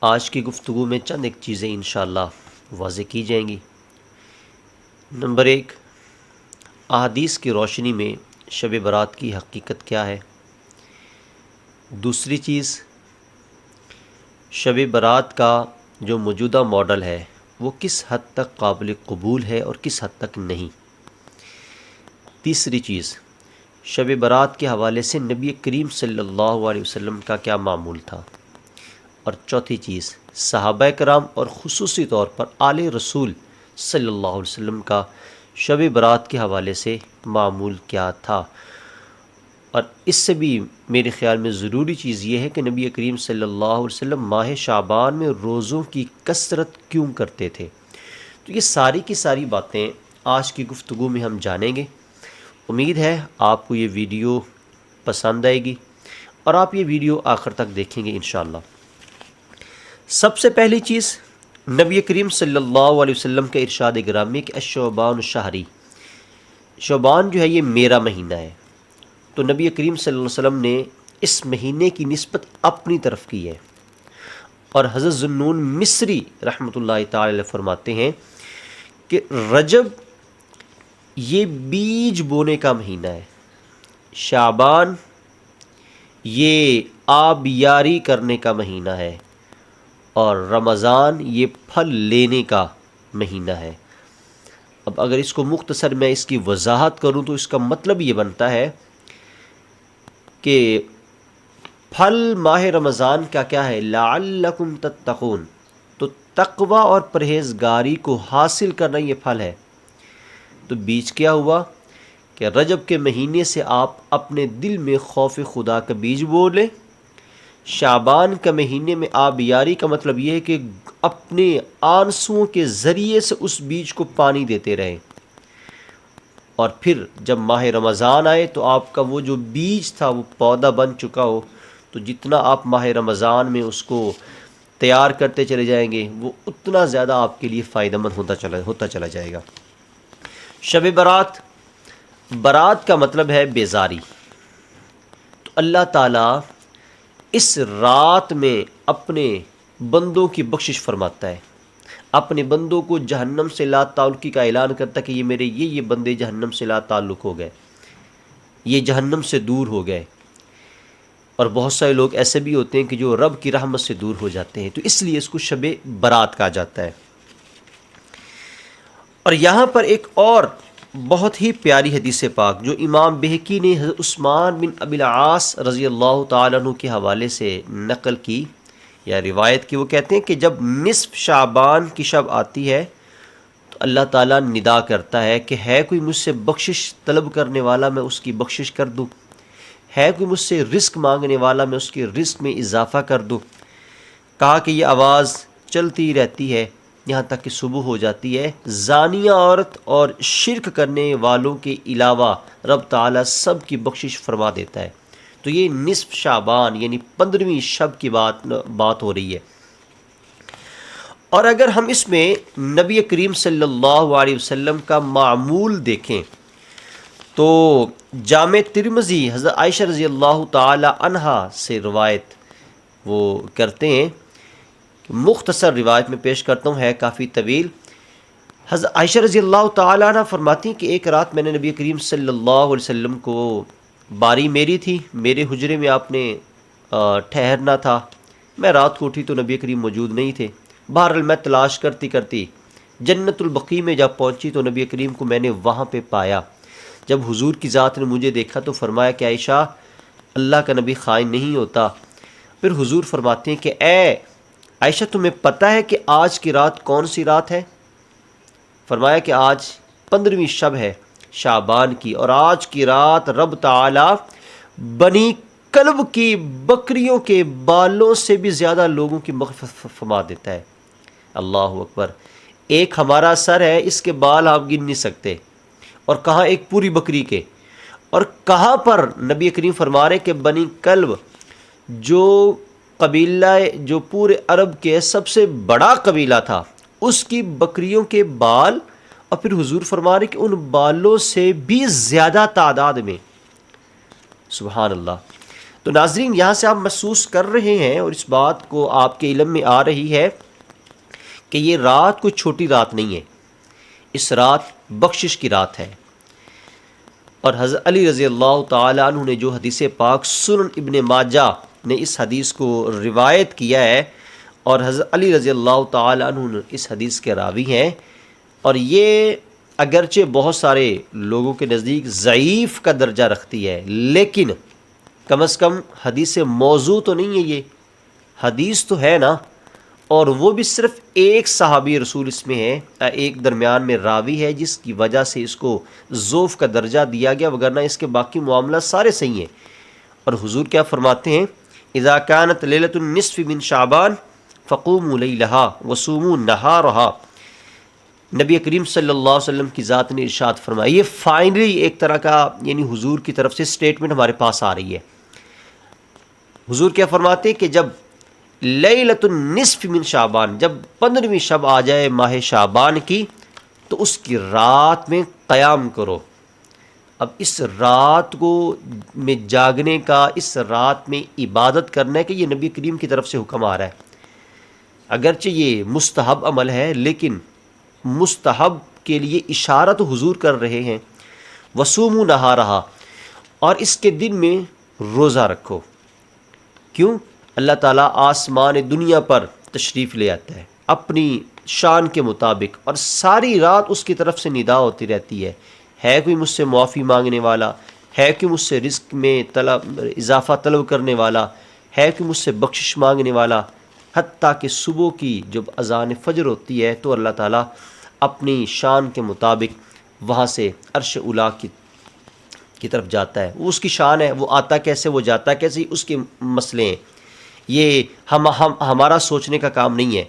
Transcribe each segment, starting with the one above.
آج کی گفتگو میں چند ایک چیزیں انشاءاللہ واضح کی جائیں گی۔ نمبر 1، احادیث کی روشنی میں شب برات کی حقیقت کیا ہے۔ دوسری چیز، شب برات کا جو موجودہ ماڈل ہے وہ کس حد تک قابل قبول ہے اور کس حد تک نہیں۔ تیسری چیز، شب برات کے حوالے سے نبی کریم صلی اللہ علیہ وسلم کا کیا معمول تھا۔ اور چوتھی چیز، صحابہ کرام اور خصوصی طور پر آل رسول صلی اللہ علیہ وسلم کا شب برات کے حوالے سے معمول کیا تھا۔ اور اس سے بھی میرے خیال میں ضروری چیز یہ ہے کہ نبی کریم صلی اللہ علیہ وسلم ماہ شعبان میں روزوں کی کثرت کیوں کرتے تھے۔ تو یہ ساری کی ساری باتیں آج کی گفتگو میں ہم جانیں گے۔ امید ہے آپ کو یہ ویڈیو پسند آئے گی اور آپ یہ ویڈیو آخر تک دیکھیں گے انشاءاللہ۔ سب سے پہلی چیز، نبی کریم صلی اللہ علیہ وسلم کا ارشاد گرامی کہ الشعبان شہری، شعبان جو ہے یہ میرا مہینہ ہے۔ تو نبی کریم صلی اللہ علیہ وسلم نے اس مہینے کی نسبت اپنی طرف کی ہے۔ اور حضرت ذوالنون مصری رحمۃ اللہ تعالی علیہ فرماتے ہیں کہ رجب یہ بیج بونے کا مہینہ ہے، شعبان یہ آبیاری کرنے کا مہینہ ہے، اور رمضان یہ پھل لینے کا مہینہ ہے۔ اب اگر اس کو مختصر میں اس کی وضاحت کروں تو اس کا مطلب یہ بنتا ہے کہ پھل ماہ رمضان کا کیا ہے، لعلکم تتقون، تو تقوی اور پرہیزگاری کو حاصل کرنا یہ پھل ہے۔ تو بیج کیا ہوا کہ رجب کے مہینے سے آپ اپنے دل میں خوف خدا کا بیج بو لیں۔ شعبان کا مہینے میں آبیاری کا مطلب یہ ہے کہ اپنے آنسوؤں کے ذریعے سے اس بیج کو پانی دیتے رہیں، اور پھر جب ماہ رمضان آئے تو آپ کا وہ جو بیج تھا وہ پودا بن چکا ہو، تو جتنا آپ ماہ رمضان میں اس کو تیار کرتے چلے جائیں گے وہ اتنا زیادہ آپ کے لیے فائدہ مند ہوتا چلا جائے گا۔ شب برات، برات کا مطلب ہے بیزاری۔ تو اللہ تعالیٰ اس رات میں اپنے بندوں کی بخشش فرماتا ہے، اپنے بندوں کو جہنم سے لا تعلقی کا اعلان کرتا ہے کہ یہ میرے یہ بندے جہنم سے لا تعلق ہو گئے، یہ جہنم سے دور ہو گئے۔ اور بہت سارے لوگ ایسے بھی ہوتے ہیں کہ جو رب کی رحمت سے دور ہو جاتے ہیں، تو اس لیے اس کو شب برات کہا جاتا ہے۔ اور یہاں پر ایک اور بہت ہی پیاری حدیث پاک جو امام بہقی نے حضرت عثمان بن ابی العاص رضی اللہ تعالیٰ عنہ کے حوالے سے نقل کی یا روایت کی، وہ کہتے ہیں کہ جب نصف شعبان کی شب آتی ہے تو اللہ تعالیٰ ندا کرتا ہے کہ ہے کوئی مجھ سے بخشش طلب کرنے والا، میں اس کی بخشش کر دوں، ہے کوئی مجھ سے رزق مانگنے والا، میں اس کے رزق میں اضافہ کر دوں۔ کہا کہ یہ آواز چلتی رہتی ہے یہاں تک کہ صبح ہو جاتی ہے۔ زانیہ عورت اور شرک کرنے والوں کے علاوہ رب تعالیٰ سب کی بخشش فرما دیتا ہے۔ تو یہ نصف شعبان یعنی 15ویں شب کی بات ہو رہی ہے۔ اور اگر ہم اس میں نبی کریم صلی اللہ علیہ وسلم کا معمول دیکھیں تو جامع ترمذی حضرت عائشہ رضی اللہ تعالی عنہا سے روایت وہ کرتے ہیں، مختصر روایت میں پیش کرتا ہوں، ہے کافی طویل۔ حضرت عائشہ رضی اللہ تعالی عنہ فرماتی ہیں کہ ایک رات میں نے نبی کریم صلی اللہ علیہ وسلم کو، باری میری تھی، میرے حجرے میں آپ نے ٹھہرنا تھا، میں رات کو اٹھی تو نبی کریم موجود نہیں تھے۔ بہرحال میں تلاش کرتی کرتی جنت البقیع میں جب پہنچی تو نبی کریم کو میں نے وہاں پہ پایا۔ جب حضور کی ذات نے مجھے دیکھا تو فرمایا کہ عائشہ، اللہ کا نبی خائن نہیں ہوتا۔ پھر حضور فرماتے ہیں کہ اے عائشہ، تمہیں پتہ ہے کہ آج کی رات کون سی رات ہے؟ فرمایا کہ آج 15ویں شب ہے شعبان کی، اور آج کی رات رب تعالی بنی کلب کی بکریوں کے بالوں سے بھی زیادہ لوگوں کی مغفرت فرما دیتا ہے۔ اللہ اکبر! ایک ہمارا سر ہے، اس کے بال آپ گن نہیں سکتے، اور کہاں ایک پوری بکری کے، اور کہاں پر نبی کریم فرما رہے کہ بنی کلب جو قبیلہ جو پورے عرب کے سب سے بڑا قبیلہ تھا، اس کی بکریوں کے بال، اور پھر حضور فرما رہے کہ ان بالوں سے بھی زیادہ تعداد میں۔ سبحان اللہ! تو ناظرین یہاں سے آپ محسوس کر رہے ہیں اور اس بات کو آپ کے علم میں آ رہی ہے کہ یہ رات کوئی چھوٹی رات نہیں ہے، اس رات بخشش کی رات ہے۔ اور حضرت علی رضی اللہ تعالیٰ عنہ نے جو حدیث پاک سنن ابن ماجہ نے اس حدیث کو روایت کیا ہے، اور حضرت علی رضی اللہ تعالیٰ عنہ اس حدیث کے راوی ہیں، اور یہ اگرچہ بہت سارے لوگوں کے نزدیک ضعیف کا درجہ رکھتی ہے، لیکن کم از کم حدیث موضوع تو نہیں ہے، یہ حدیث تو ہے نا، اور وہ بھی صرف ایک صحابی رسول اس میں ہے، ایک درمیان میں راوی ہے جس کی وجہ سے اس کو ضعف کا درجہ دیا گیا، وگرنہ اس کے باقی معاملات سارے صحیح ہیں۔ اور حضور کیا فرماتے ہیں؟ اذا كانت لیلۃ النصف من شعبان فقوموا لیلها وصوموا نہارها۔ نبی کریم صلی اللہ علیہ وسلم کی ذات نے ارشاد فرمایا، یہ فائنلی ایک طرح کا یعنی حضور کی طرف سے سٹیٹمنٹ ہمارے پاس آ رہی ہے۔ حضور کیا فرماتے ہیں کہ جب لیلۃ النصف من شعبان، جب 15ویں شب آ جائے ماہ شعبان کی، تو اس کی رات میں قیام کرو۔ اب اس رات کو میں جاگنے کا، اس رات میں عبادت کرنے کا، یہ نبی کریم کی طرف سے حکم آ رہا ہے۔ اگرچہ یہ مستحب عمل ہے، لیکن مستحب کے لیے اشارہ تو حضور کر رہے ہیں۔ وصوموا نہارہا، اور اس کے دن میں روزہ رکھو۔ کیوں؟ اللہ تعالیٰ آسمان دنیا پر تشریف لے آتا ہے اپنی شان کے مطابق، اور ساری رات اس کی طرف سے ندا ہوتی رہتی ہے کوئی مجھ سے معافی مانگنے والا، ہے کوئی مجھ سے رزق میں اضافہ طلب کرنے والا، ہے کوئی مجھ سے بخشش مانگنے والا، حتیٰ کہ صبح کی جب اذان فجر ہوتی ہے تو اللہ تعالیٰ اپنی شان کے مطابق وہاں سے عرش اولیٰ کی طرف جاتا ہے۔ وہ اس کی شان ہے، وہ آتا کیسے، وہ جاتا کیسے، اس کے مسئلے ہیں، یہ ہمارا سوچنے کا کام نہیں ہے۔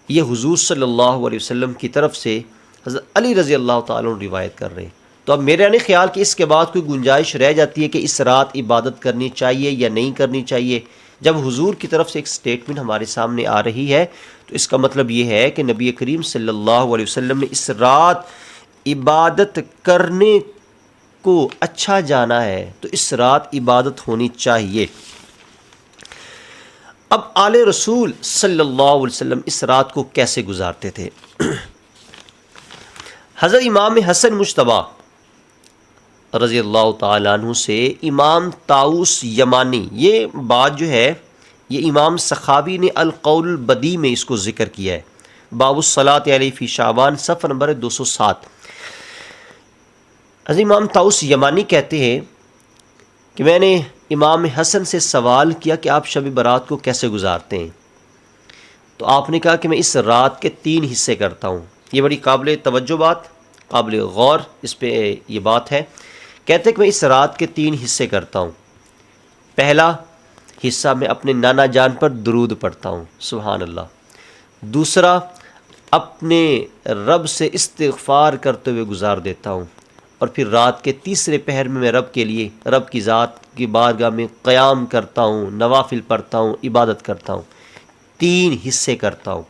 یہ حضور صلی اللہ علیہ وسلم کی طرف سے حضرت علی رضی اللہ تعالیٰ عنہ روایت کر رہے ہیں۔ تو اب میرا نہیں خیال کہ اس کے بعد کوئی گنجائش رہ جاتی ہے کہ اس رات عبادت کرنی چاہیے یا نہیں کرنی چاہیے۔ جب حضور کی طرف سے ایک سٹیٹمنٹ ہمارے سامنے آ رہی ہے تو اس کا مطلب یہ ہے کہ نبی کریم صلی اللہ علیہ وسلم نے اس رات عبادت کرنے کو اچھا جانا ہے، تو اس رات عبادت ہونی چاہیے۔ اب آل رسول صلی اللہ علیہ وسلم اس رات کو کیسے گزارتے تھے؟ حضرت امام حسن مجتبیٰ رضی اللہ تعالیٰ عنہ سے امام طاؤس یمانی، یہ بات جو ہے یہ امام سخاوی نے القول البدیع میں اس کو ذکر کیا ہے، باب الصلاۃ علیہ فی شعبان، صفحہ نمبر 207۔ حضرت امام طاؤس یمانی کہتے ہیں کہ میں نے امام حسن سے سوال کیا کہ آپ شب برات کو کیسے گزارتے ہیں، تو آپ نے کہا کہ میں اس رات کے 3 حصے کرتا ہوں۔ یہ بڑی قابل توجہ بات، قابل غور اس پہ یہ بات ہے۔ کہتے ہیں کہ میں اس رات کے 3 حصے کرتا ہوں۔ پہلا حصہ میں اپنے نانا جان پر درود پڑھتا ہوں، سبحان اللہ۔ دوسرا اپنے رب سے استغفار کرتے ہوئے گزار دیتا ہوں، اور پھر رات کے تیسرے پہر میں رب کے لیے، رب کی ذات کی بارگاہ میں قیام کرتا ہوں، نوافل پڑھتا ہوں، عبادت کرتا ہوں۔ 3 حصے کرتا ہوں۔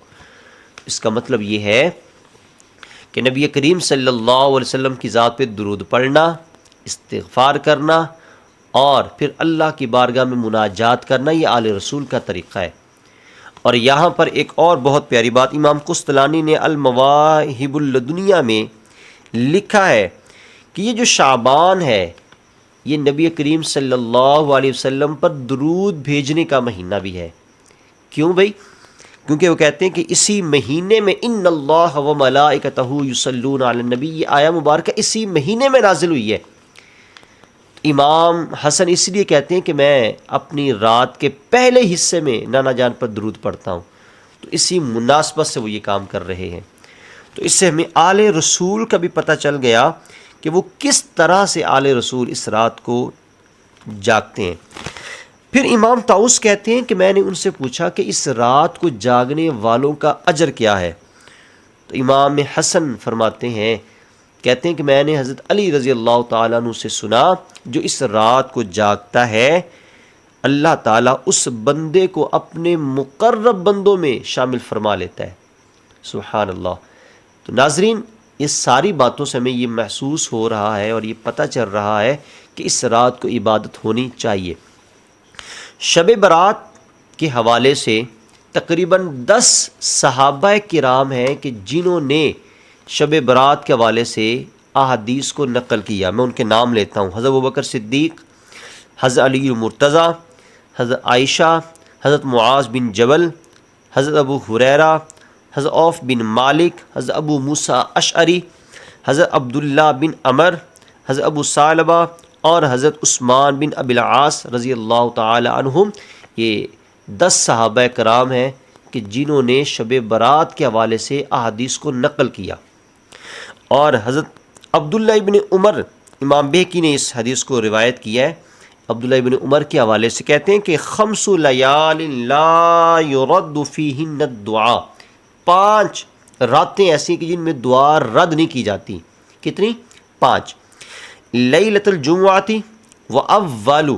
اس کا مطلب یہ ہے کہ نبی کریم صلی اللہ علیہ وسلم کی ذات پہ درود پڑھنا، استغفار کرنا، اور پھر اللہ کی بارگاہ میں مناجات کرنا، یہ آل رسول کا طریقہ ہے۔ اور یہاں پر ایک اور بہت پیاری بات امام قسطلانی نے المواہب اللدنیہ میں لکھا ہے کہ یہ جو شعبان ہے یہ نبی کریم صلی اللہ علیہ وسلم پر درود بھیجنے کا مہینہ بھی ہے۔ کیوں بھائی؟ کیونکہ وہ کہتے ہیں کہ اسی مہینے میں ان اللہ و ملائکتہ یصلون علی النبی، یہ آیہ مبارکہ اسی مہینے میں نازل ہوئی ہے۔ امام حسن اس لیے کہتے ہیں کہ میں اپنی رات کے پہلے حصے میں نانا جان پر درود پڑھتا ہوں، تو اسی مناسبت سے وہ یہ کام کر رہے ہیں۔ تو اس سے ہمیں آل رسول کا بھی پتہ چل گیا کہ وہ کس طرح سے آل رسول اس رات کو جاگتے ہیں۔ پھر امام طاؤس کہتے ہیں کہ میں نے ان سے پوچھا کہ اس رات کو جاگنے والوں کا اجر کیا ہے، تو امام حسن فرماتے ہیں، کہتے ہیں کہ میں نے حضرت علی رضی اللہ تعالیٰ عنہ سے سنا، جو اس رات کو جاگتا ہے اللہ تعالیٰ اس بندے کو اپنے مقرب بندوں میں شامل فرما لیتا ہے، سبحان اللہ۔ تو ناظرین اس ساری باتوں سے ہمیں یہ محسوس ہو رہا ہے اور یہ پتہ چل رہا ہے کہ اس رات کو عبادت ہونی چاہیے۔ شب برات کے حوالے سے تقریباً 10 صحابہ کرام ہیں کہ جنہوں نے شب برات کے حوالے سے احادیث کو نقل کیا. میں ان کے نام لیتا ہوں. حضرت ابوبکر صدیق، حضرت علی مرتضیٰ، حضرت عائشہ، حضرت معاذ بن جبل، حضرت ابو ہریرہ، حضرت عوف بن مالک، حضرت ابو موسیٰ اشعری، حضرت عبداللہ بن عمر، حضرت ابو ثعلبہ اور حضرت عثمان بن ابی العاص رضی اللہ تعالی عنہم. یہ 10 صحابہ کرام ہیں کہ جنہوں نے شب برات کے حوالے سے احادیث کو نقل کیا. اور حضرت عبداللہ ابن عمر، امام بہقی نے اس حدیث کو روایت کیا ہے. عبداللہ ابن عمر کے حوالے سے کہتے ہیں کہ 5 لیال لا يرد فیہن الدعاء، 5 راتیں ایسی کہ جن میں دعا رد نہیں کی جاتی. کتنی؟ 5. لیلۃ الجمعۃ واول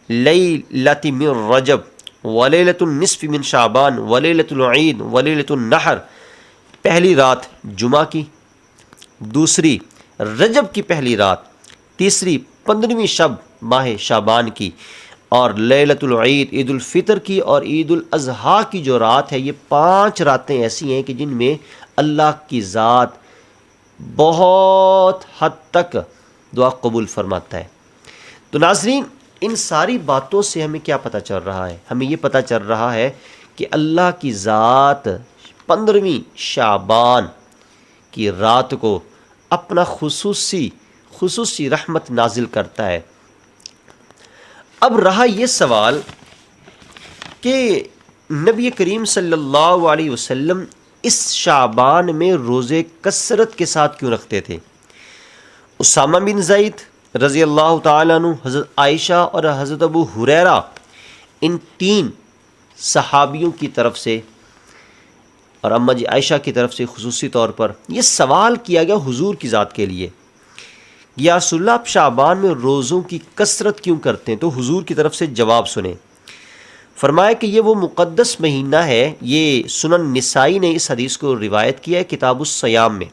لیلۃ من رجب ولیلۃ النصف من شعبان ولیلۃ العید ولیلۃ النحر، پہلی رات جمعہ کی، دوسری رجب کی پہلی رات، تیسری 15ویں شب ماہ شعبان کی، اور لیلۃ العید عید الفطر کی، اور عید الاضحیٰ کی جو رات ہے. یہ 5 راتیں ایسی ہیں کہ جن میں اللہ کی ذات بہت حد تک دعا قبول فرماتا ہے. تو ناظرین، ان ساری باتوں سے ہمیں کیا پتہ چل رہا ہے؟ ہمیں یہ پتہ چل رہا ہے کہ اللہ کی ذات 15ویں شعبان کی رات کو اپنا خصوصی رحمت نازل کرتا ہے. اب رہا یہ سوال کہ نبی کریم صلی اللہ علیہ وسلم اس شعبان میں روزے کثرت کے ساتھ کیوں رکھتے تھے؟ اسامہ بن زید رضی اللہ تعالیٰ عنہ، حضرت عائشہ اور حضرت ابو ہریرہ، ان 3 صحابیوں کی طرف سے اور اماں جی عائشہ کی طرف سے خصوصی طور پر یہ سوال کیا گیا حضور کی ذات کے لیے، یا رسول اللہ آپ شعبان میں روزوں کی کثرت کیوں کرتے ہیں؟ تو حضور کی طرف سے جواب سنیں. فرمایا کہ یہ وہ مقدس مہینہ ہے. یہ سنن نسائی نے اس حدیث کو روایت کیا ہے کتاب الصیام میں،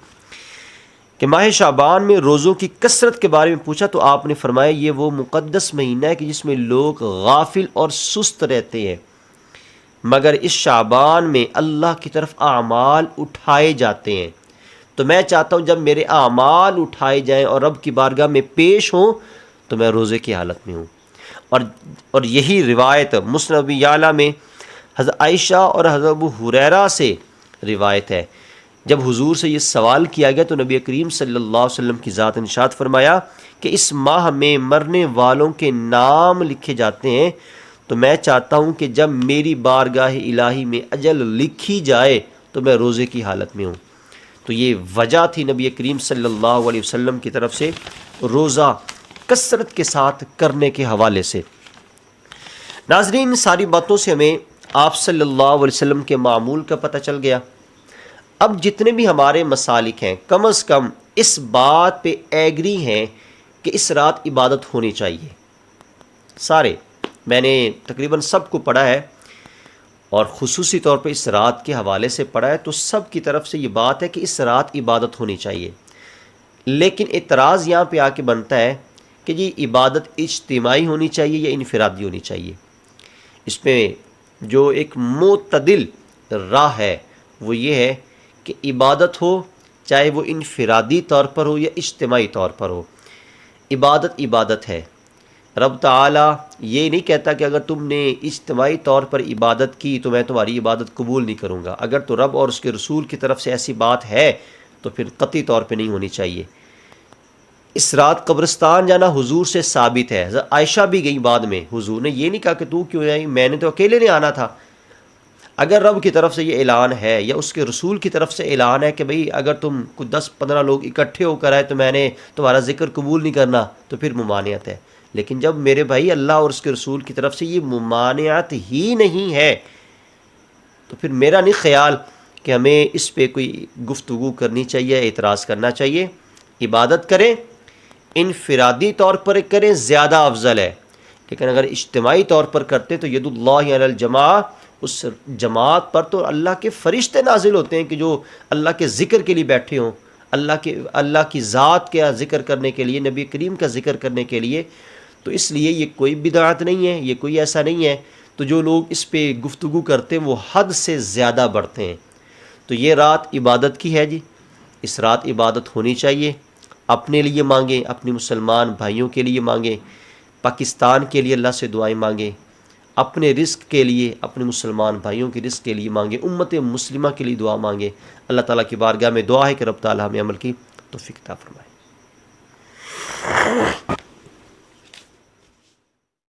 کہ ماہ شعبان میں روزوں کی کثرت کے بارے میں پوچھا تو آپ نے فرمایا یہ وہ مقدس مہینہ ہے کہ جس میں لوگ غافل اور سست رہتے ہیں، مگر اس شعبان میں اللہ کی طرف اعمال اٹھائے جاتے ہیں. تو میں چاہتا ہوں جب میرے اعمال اٹھائے جائیں اور رب کی بارگاہ میں پیش ہوں تو میں روزے کی حالت میں ہوں. اور یہی روایت مسند ابی یعلا میں حضرت عائشہ اور حضرت ابو ہریرہ سے روایت ہے. جب حضور سے یہ سوال کیا گیا تو نبی کریم صلی اللہ علیہ وسلم کی ذات نے ارشاد فرمایا کہ اس ماہ میں مرنے والوں کے نام لکھے جاتے ہیں، تو میں چاہتا ہوں کہ جب میری بارگاہ الہی میں اجل لکھی جائے تو میں روزے کی حالت میں ہوں. تو یہ وجہ تھی نبی کریم صلی اللہ علیہ وسلم کی طرف سے روزہ کثرت کے ساتھ کرنے کے حوالے سے. ناظرین، ان ساری باتوں سے ہمیں آپ صلی اللہ علیہ وسلم کے معمول کا پتہ چل گیا. اب جتنے بھی ہمارے مسالک ہیں کم از کم اس بات پہ ایگری ہیں کہ اس رات عبادت ہونی چاہیے. سارے، میں نے تقریباً سب کو پڑھا ہے اور خصوصی طور پہ اس رات کے حوالے سے پڑھا ہے، تو سب کی طرف سے یہ بات ہے کہ اس رات عبادت ہونی چاہیے. لیکن اعتراض یہاں پہ آ کے بنتا ہے کہ جی عبادت اجتماعی ہونی چاہیے یا انفرادی ہونی چاہیے. اس میں جو ایک معتدل راہ ہے وہ یہ ہے کہ عبادت ہو چاہے وہ انفرادی طور پر ہو یا اجتماعی طور پر ہو، عبادت عبادت ہے. رب تعالیٰ یہ نہیں کہتا کہ اگر تم نے اجتماعی طور پر عبادت کی تو میں تمہاری عبادت قبول نہیں کروں گا. اگر تو رب اور اس کے رسول کی طرف سے ایسی بات ہے تو پھر قطعی طور پہ نہیں ہونی چاہیے. اس رات قبرستان جانا حضور سے ثابت ہے. عائشہ بھی گئی بعد میں، حضور نے یہ نہیں کہا کہ تو کیوں آئی، میں نے تو اکیلے نہیں آنا تھا. اگر رب کی طرف سے یہ اعلان ہے یا اس کے رسول کی طرف سے اعلان ہے کہ بھئی اگر تم کچھ 10-15 لوگ اکٹھے ہو کر آئے تو میں نے تمہارا ذکر قبول نہیں کرنا، تو پھر ممانعت ہے. لیکن جب میرے بھائی اللہ اور اس کے رسول کی طرف سے یہ ممانعت ہی نہیں ہے تو پھر میرا نہیں خیال کہ ہمیں اس پہ کوئی گفتگو کرنی چاہیے، اعتراض کرنا چاہیے. عبادت کریں، انفرادی طور پر کریں زیادہ افضل ہے، لیکن اگر اجتماعی طور پر کرتے تو ید اللہ علی الجماع، اس جماعت پر تو اللہ کے فرشتے نازل ہوتے ہیں کہ جو اللہ کے ذکر کے لیے بیٹھے ہوں، اللہ کی ذات کا ذکر کرنے کے لیے، نبی کریم کا ذکر کرنے کے لیے. تو اس لیے یہ کوئی بدعت نہیں ہے، یہ کوئی ایسا نہیں ہے. تو جو لوگ اس پہ گفتگو کرتے ہیں وہ حد سے زیادہ بڑھتے ہیں. تو یہ رات عبادت کی ہے جی، اس رات عبادت ہونی چاہیے. اپنے لیے مانگیں، اپنے مسلمان بھائیوں کے لیے مانگیں، پاکستان کے لیے اللہ سے دعائیں مانگیں، اپنے رزق کے لیے، اپنے مسلمان بھائیوں کے رزق کے لیے مانگیں، امت مسلمہ کے لیے دعا مانگیں. اللہ تعالیٰ کی بارگاہ میں دعا ہے کہ رب تعالیٰ ہمیں عمل کی توفیق عطا فرمائے.